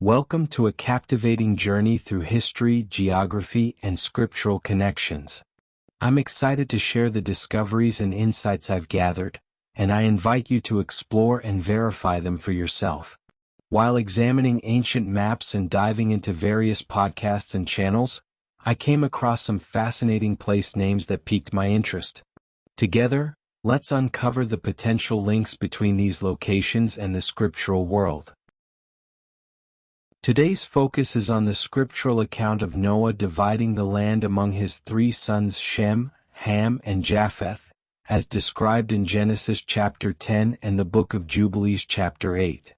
Welcome to a captivating journey through history, geography, and scriptural connections. I'm excited to share the discoveries and insights I've gathered, and I invite you to explore and verify them for yourself. While examining ancient maps and diving into various podcasts and channels, I came across some fascinating place names that piqued my interest. Together, let's uncover the potential links between these locations and the scriptural world. Today's focus is on the scriptural account of Noah dividing the land among his three sons Shem, Ham, and Japheth, as described in Genesis chapter 10 and the book of Jubilees chapter 8.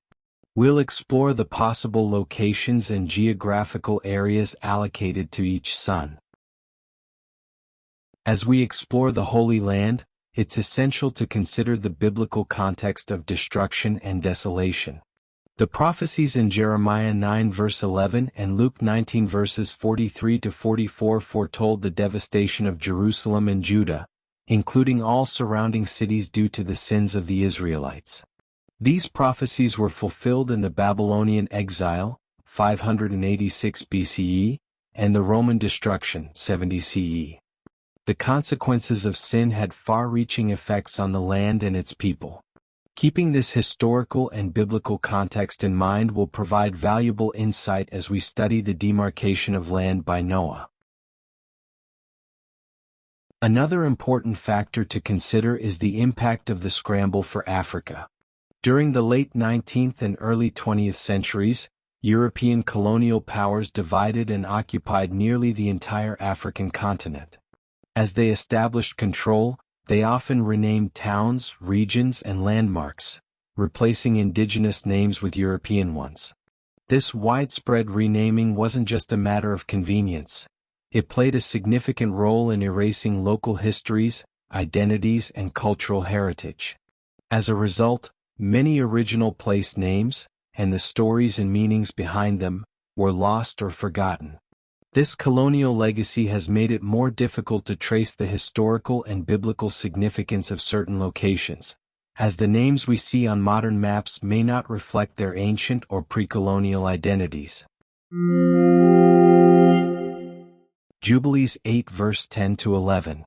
We'll explore the possible locations and geographical areas allocated to each son. As we explore the Holy Land, it's essential to consider the biblical context of destruction and desolation. The prophecies in Jeremiah 9 verse 11 and Luke 19 verses 43 to 44 foretold the devastation of Jerusalem and Judah, including all surrounding cities due to the sins of the Israelites. These prophecies were fulfilled in the Babylonian exile, 586 BCE, and the Roman destruction, 70 CE. The consequences of sin had far-reaching effects on the land and its people. Keeping this historical and biblical context in mind will provide valuable insight as we study the demarcation of land by Noah. Another important factor to consider is the impact of the scramble for Africa. During the late 19th and early 20th centuries, European colonial powers divided and occupied nearly the entire African continent. As they established control, they often renamed towns, regions, and landmarks, replacing indigenous names with European ones. This widespread renaming wasn't just a matter of convenience. It played a significant role in erasing local histories, identities, and cultural heritage. As a result, many original place names, and the stories and meanings behind them, were lost or forgotten. This colonial legacy has made it more difficult to trace the historical and biblical significance of certain locations, as the names we see on modern maps may not reflect their ancient or pre-colonial identities. Jubilees 8 verse 10 to 11.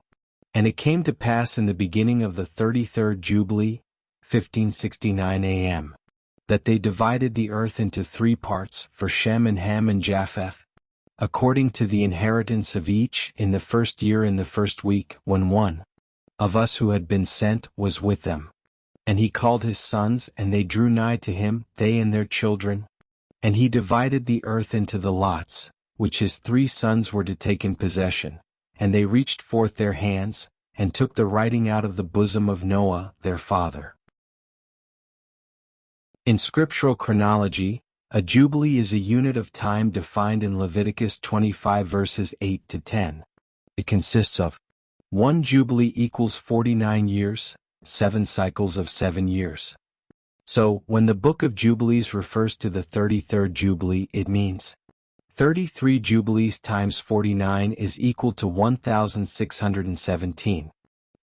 And it came to pass in the beginning of the 33rd Jubilee, 1569 AM, that they divided the earth into three parts, for Shem and Ham and Japheth, according to the inheritance of each, in the first year in the first week, when one of us who had been sent was with them. And he called his sons, and they drew nigh to him, they and their children. And he divided the earth into the lots, which his three sons were to take in possession. And they reached forth their hands, and took the writing out of the bosom of Noah, their father. In scriptural chronology, a jubilee is a unit of time defined in Leviticus 25 verses 8 to 10. It consists of 1 jubilee equals 49 years, 7 cycles of 7 years. So, when the book of Jubilees refers to the 33rd Jubilee, it means 33 jubilees times 49 is equal to 1,617.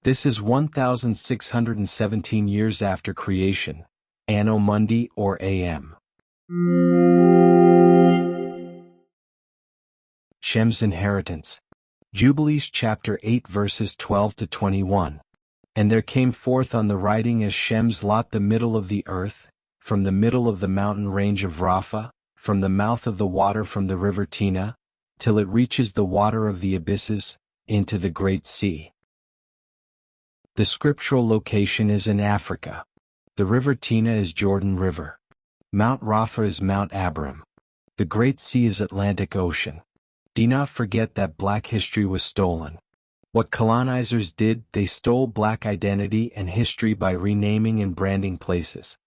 This is 1,617 years after creation, Anno Mundi or AM. Shem's inheritance. Jubilees chapter 8 verses 12 to 21. And there came forth on the writing as Shem's lot the middle of the earth, from the middle of the mountain range of Rapha, from the mouth of the water from the river Tina, till it reaches the water of the abysses, into the great sea. The scriptural location is in Africa. The river Tina is Jordan River. Mount Rapha is Mount Abarim. The Great Sea is Atlantic Ocean. Do not forget that black history was stolen. What colonizers did, they stole black identity and history by renaming and branding places.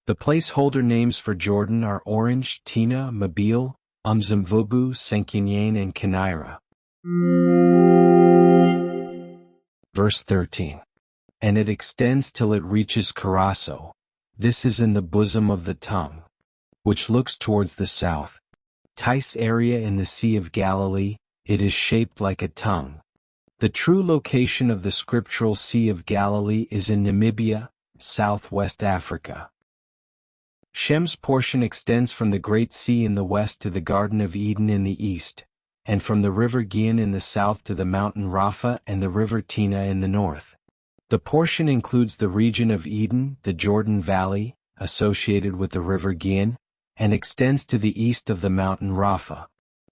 The placeholder names for Jordan are Orange, Tina, Mobile, Umzimvubu, Senkinyan, and Kinaira. Verse 13. And it extends till it reaches Carasso. This is in the bosom of the tongue, which looks towards the south. Tice area in the Sea of Galilee, it is shaped like a tongue. The true location of the scriptural Sea of Galilee is in Namibia, southwest Africa. Shem's portion extends from the Great Sea in the west to the Garden of Eden in the east, and from the river Gihon in the south to the mountain Rapha and the river Tina in the north. The portion includes the region of Eden, the Jordan Valley, associated with the river Gihon, and extends to the east of the mountain Rapha.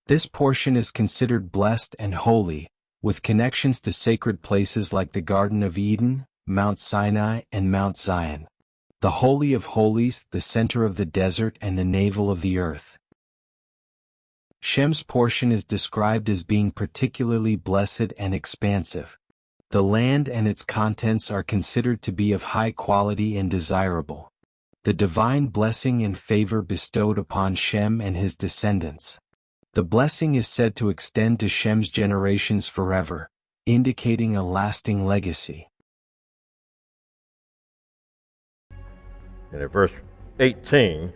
This portion is considered blessed and holy, with connections to sacred places like the Garden of Eden, Mount Sinai, and Mount Zion. The Holy of Holies, the center of the desert and the navel of the earth. Shem's portion is described as being particularly blessed and expansive. The land and its contents are considered to be of high quality and desirable. The divine blessing and favor bestowed upon Shem and his descendants. The blessing is said to extend to Shem's generations forever, indicating a lasting legacy. And in verse 18,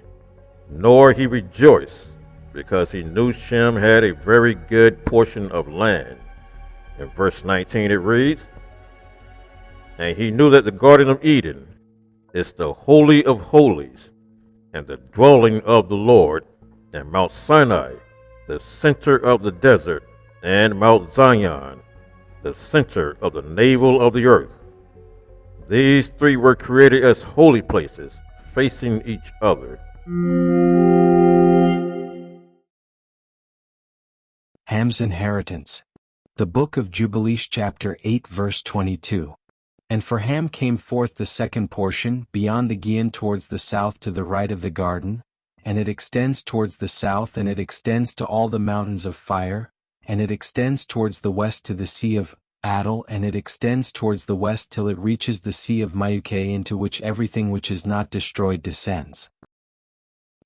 nor he rejoiced, because he knew Shem had a very good portion of land. In verse 19 it reads, and he knew that the Garden of Eden is the Holy of Holies, and the dwelling of the Lord, and Mount Sinai, the center of the desert, and Mount Zion, the center of the navel of the earth. These three were created as holy places, facing each other. Ham's inheritance. The book of Jubilees chapter 8 verse 22. And for Ham came forth the second portion, beyond the Gihon towards the south to the right of the garden, and it extends towards the south, and it extends to all the mountains of fire, and it extends towards the west to the sea of Adel, and it extends towards the west till it reaches the sea of Mayuke, into which everything which is not destroyed descends.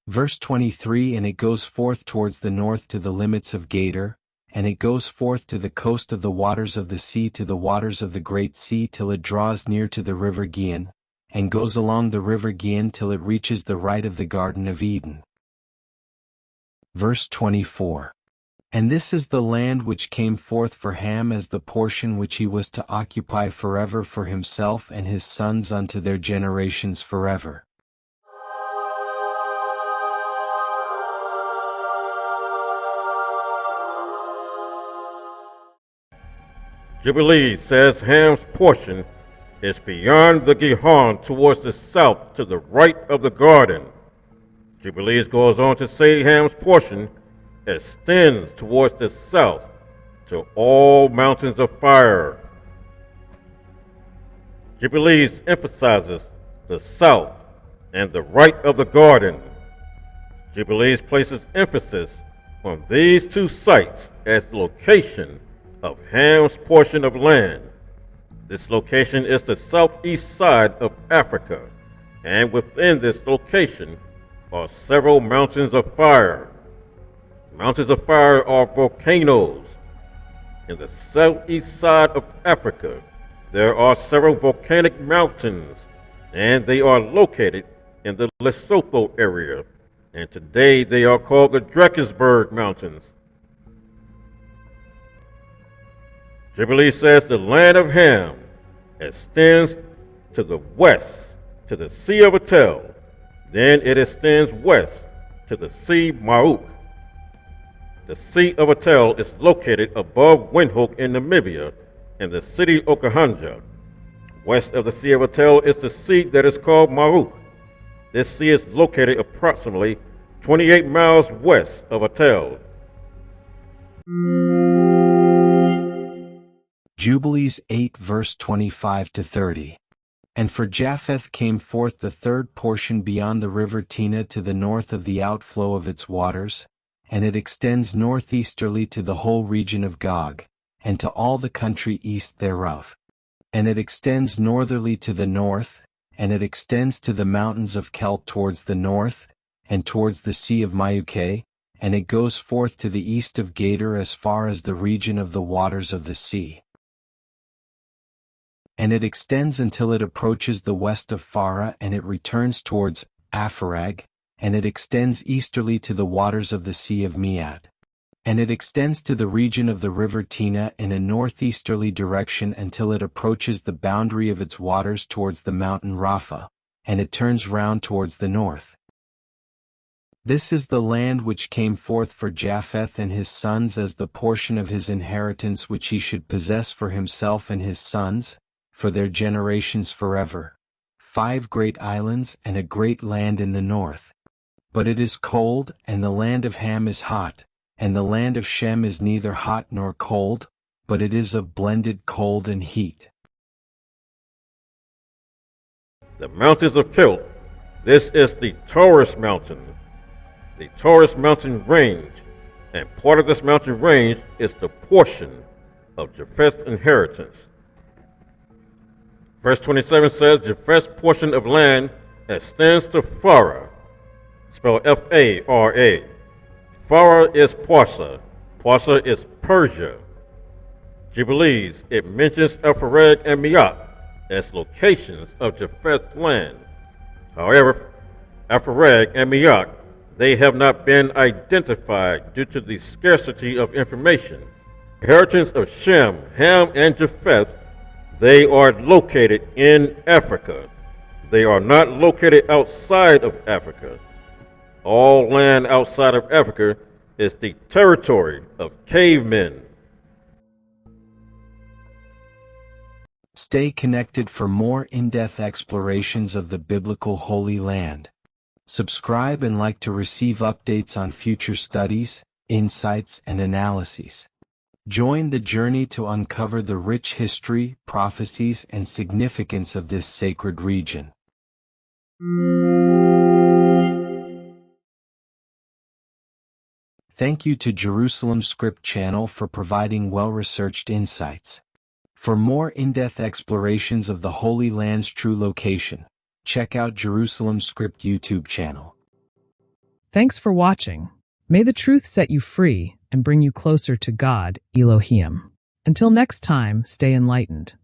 Verse 23, and it goes forth towards the north to the limits of Gader, and it goes forth to the coast of the waters of the sea to the waters of the great sea till it draws near to the river Gihon, and goes along the river Gihon till it reaches the right of the Garden of Eden. Verse 24. And this is the land which came forth for Ham as the portion which he was to occupy forever for himself and his sons unto their generations forever. Jubilee says Ham's portion is beyond the Gihon towards the south to the right of the garden. Jubilees goes on to say Ham's portion extends towards the south to all mountains of fire. Jubilees emphasizes the south and the right of the garden. Jubilees places emphasis on these two sites as the location of Ham's portion of land. This location is the southeast side of Africa, and within this location are several mountains of fire. Mountains of fire are volcanoes. In the southeast side of Africa, there are several volcanic mountains, and they are located in the Lesotho area, and today they are called the Drakensberg Mountains. Jubilee says the land of Ham extends to the west to the Sea of Atel, then it extends west to the Sea Mauk. The Sea of Atel is located above Windhoek in Namibia in the city Okahanja. West of the Sea of Atel is the sea that is called Mauk. This sea is located approximately 28 miles west of Atel. Jubilees 8 verse 25 to 30. And for Japheth came forth the third portion beyond the river Tina to the north of the outflow of its waters, and it extends northeasterly to the whole region of Gog, and to all the country east thereof. And it extends northerly to the north, and it extends to the mountains of Kelt towards the north, and towards the sea of Mayuke, and it goes forth to the east of Gader as far as the region of the waters of the sea. And it extends until it approaches the west of Farah, and it returns towards Apharag, and it extends easterly to the waters of the sea of Mead. And it extends to the region of the river Tina in a northeasterly direction until it approaches the boundary of its waters towards the mountain Rapha, and it turns round towards the north. This is the land which came forth for Japheth and his sons as the portion of his inheritance which he should possess for himself and his sons, for their generations forever. 5 great islands and a great land in the north. But it is cold, and the land of Ham is hot, and the land of Shem is neither hot nor cold, but it is of blended cold and heat. The mountains of Kilt. This is the Taurus mountain. The Taurus mountain range, and part of this mountain range is the portion of Japheth's inheritance. Verse 27 says, Japheth's portion of land extends to Farah, spelled F-A-R-A. Farah is Parsa. Parsa is Persia. Jubilees, it mentions Epharad and Miak as locations of Japheth's land. However, Epharad and Miak, they have not been identified due to the scarcity of information. Inheritance of Shem, Ham, and Japheth, they are located in Africa. They are not located outside of Africa. All land outside of Africa is the territory of cavemen. Stay connected for more in-depth explorations of the biblical Holy Land. Subscribe and like to receive updates on future studies, insights, and analyses. Join the journey to uncover the rich history, prophecies, and significance of this sacred region. Thank you to Jerusalem Script channel for providing well-researched insights. For more in-depth explorations of the Holy Land's true location, check out Jerusalem Script YouTube channel. Thanks for watching. May the truth set you free and bring you closer to God, Elohim. Until next time, stay enlightened.